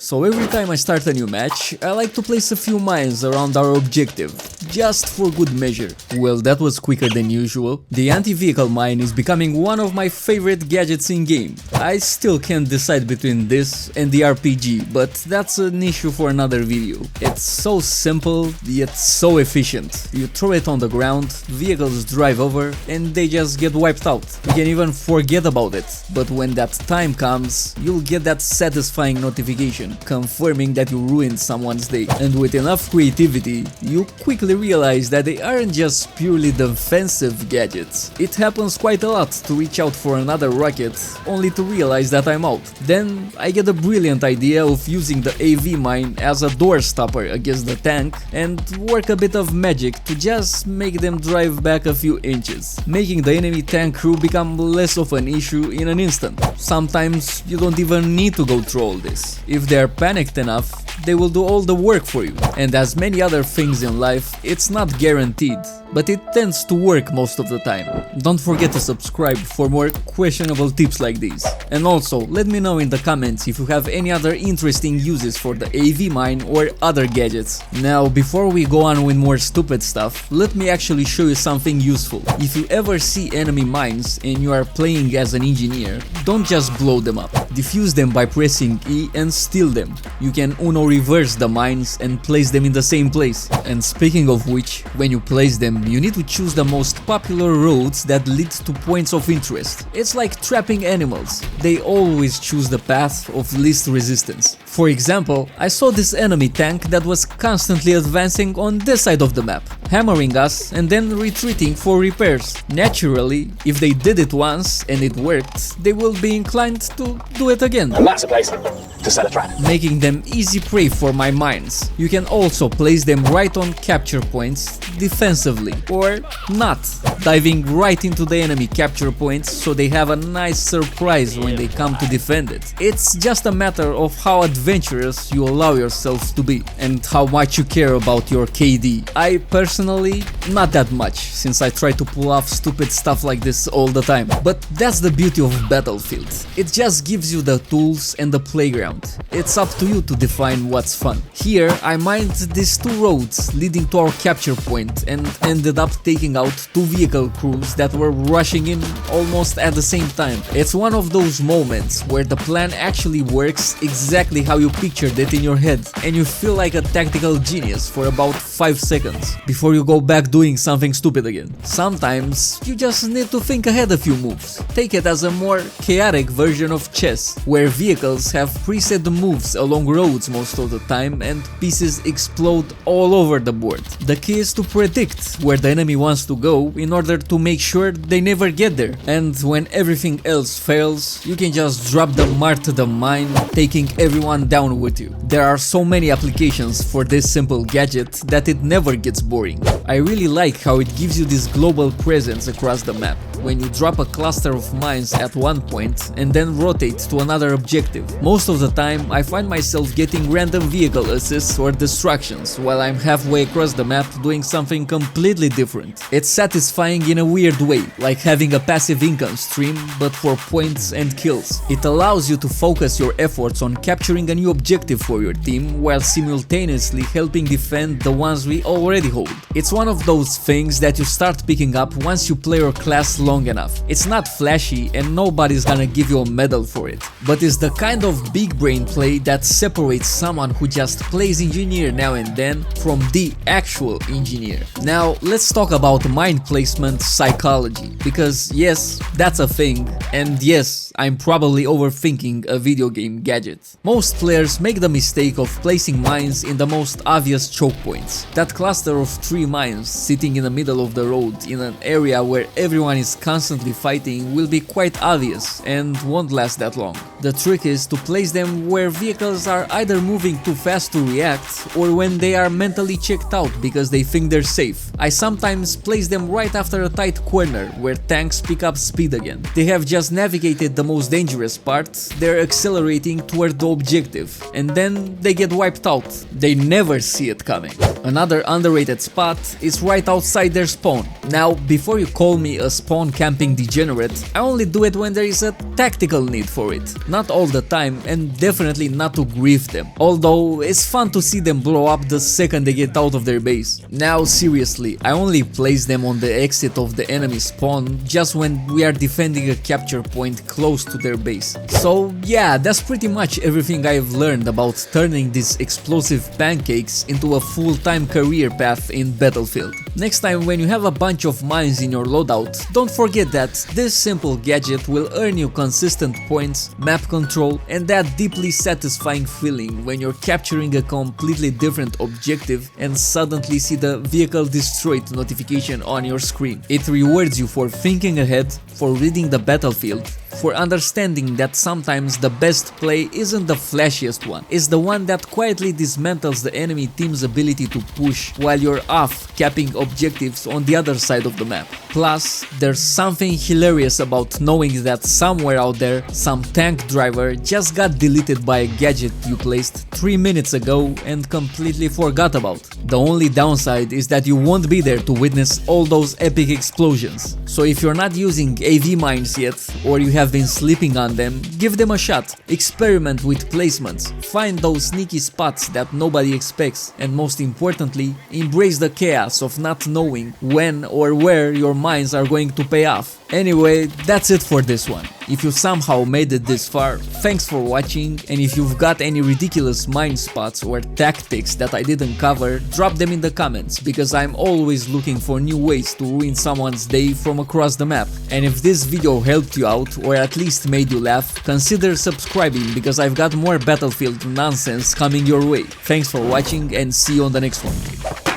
So every time I start a new match, I like to place a few mines around our objective, just for good measure. Well, that was quicker than usual. The anti-vehicle mine is becoming one of my favorite gadgets in game. I still can't decide between this and the RPG, but that's an issue for another video. It's so simple, yet so efficient. You throw it on the ground, vehicles drive over, and they just get wiped out. You can even forget about it, but when that time comes, you'll get that satisfying notification confirming that you ruined someone's day. And with enough creativity, you quickly realize that they aren't just purely defensive gadgets. It happens quite a lot to reach out for another rocket, only to realize that I'm out. Then I get a brilliant idea of using the AV mine as a door stopper against the tank and work a bit of magic to just make them drive back a few inches, making the enemy tank crew become less of an issue in an instant. Sometimes you don't even need to go through all this. If they're panicked enough, they will do all the work for you. And as many other things in life, it's not guaranteed, but it tends to work most of the time. Don't forget to subscribe for more questionable tips like these. And also, let me know in the comments if you have any other interesting uses for the AV mine or other gadgets. Now, before we go on with more stupid stuff, let me actually show you something useful. If you ever see enemy mines and you are playing as an engineer, don't just blow them up. Defuse them by pressing E and steal them. You can Uno reverse the mines and place them in the same place. And speaking of which, when you place them, you need to choose the most popular roads that lead to points of interest. It's like trapping animals. They always choose the path of least resistance. For example, I saw this enemy tank that was constantly advancing on this side of the map, hammering us and then retreating for repairs. Naturally, if they did it once and it worked, they will be inclined to do it again. And that's a place to set a trap, making them easy prey for my mines. You can also place them right on capture points defensively, or not, diving right into the enemy capture points so they have a nice surprise when they come to defend it. It's just a matter of how adventurous you allow yourself to be and how much you care about your KD. I personally, not that much, since I try to pull off stupid stuff like this all the time. But that's the beauty of Battlefield. It just gives you the tools and the playground. It's up to you to define what's fun. Here I mined these two roads leading to our capture point and ended up taking out two vehicle crews that were rushing in almost at the same time. It's one of those moments where the plan actually works exactly how you pictured it in your head, and you feel like a tactical genius for about 5 seconds before you go back doing something stupid again. Sometimes you just need to think ahead a few moves. Take it as a more chaotic version of chess, where vehicles have preset moves along roads most of the time and pieces explode all over the board. The key is to predict where the enemy wants to go in order to make sure they never get there. And when everything else fails, you can just drop the martyrdom mine, taking everyone down with you. There are so many applications for this simple gadget that it never gets boring. I really like how it gives you this global presence across the map. When you drop a cluster of mines at one point and then rotate to another objective. Most of the time I find myself getting random vehicle assists or destructions while I'm halfway across the map doing something completely different. It's satisfying in a weird way, like having a passive income stream but for points and kills. It allows you to focus your efforts on capturing a new objective for your team while simultaneously helping defend the ones we already hold. It's one of those things that you start picking up once you play your class long enough. It's not flashy and nobody's gonna give you a medal for it, but it's the kind of big brain play that separates someone who just plays engineer now and then from the actual engineer. Now let's talk about mine placement psychology, because yes, that's a thing, and yes, I'm probably overthinking a video game gadget. Most players make the mistake of placing mines in the most obvious choke points. That cluster of 3 mines sitting in the middle of the road in an area where everyone is constantly fighting will be quite obvious and won't last that long. The trick is to place them where vehicles are either moving too fast to react or when they are mentally checked out because they think they're safe. I sometimes place them right after a tight corner where tanks pick up speed again. They have just navigated the most dangerous part, they're accelerating toward the objective, and then they get wiped out. They never see it coming. Another underrated spot is right outside their spawn. Now, before you call me a spawn camping degenerate, I only do it when there is a tactical need for it. not all the time, and definitely not to grief them, although it's fun to see them blow up the second they get out of their base. Now seriously, I only place them on the exit of the enemy spawn just when we are defending a capture point close to their base. So yeah, that's pretty much everything I've learned about turning these explosive pancakes into a full-time career path in Battlefield. Next time when you have a bunch of mines in your loadout, don't forget that this simple gadget will earn you consistent points, map control, and that deeply satisfying feeling when you're capturing a completely different objective and suddenly see the vehicle destroyed notification on your screen. It rewards you for thinking ahead, for reading the battlefield, for understanding that sometimes the best play isn't the flashiest one, it's the one that quietly dismantles the enemy team's ability to push while you're off capping objectives on the other side of the map. Plus, there's something hilarious about knowing that somewhere out there, some tank driver just got deleted by a gadget you placed 3 minutes ago and completely forgot about. The only downside is that you won't be there to witness all those epic explosions. So if you're not using AV mines yet, or you have been sleeping on them, give them a shot. Experiment with placements, find those sneaky spots that nobody expects, and most importantly, embrace the chaos of not knowing when or where your mines are going to pay off. Anyway, that's it for this one. If you somehow made it this far, thanks for watching, and if you've got any ridiculous mine spots or tactics that I didn't cover, drop them in the comments, because I'm always looking for new ways to ruin someone's day from across the map. And if this video helped you out, or at least made you laugh, consider subscribing, because I've got more Battlefield nonsense coming your way. Thanks for watching and see you on the next one.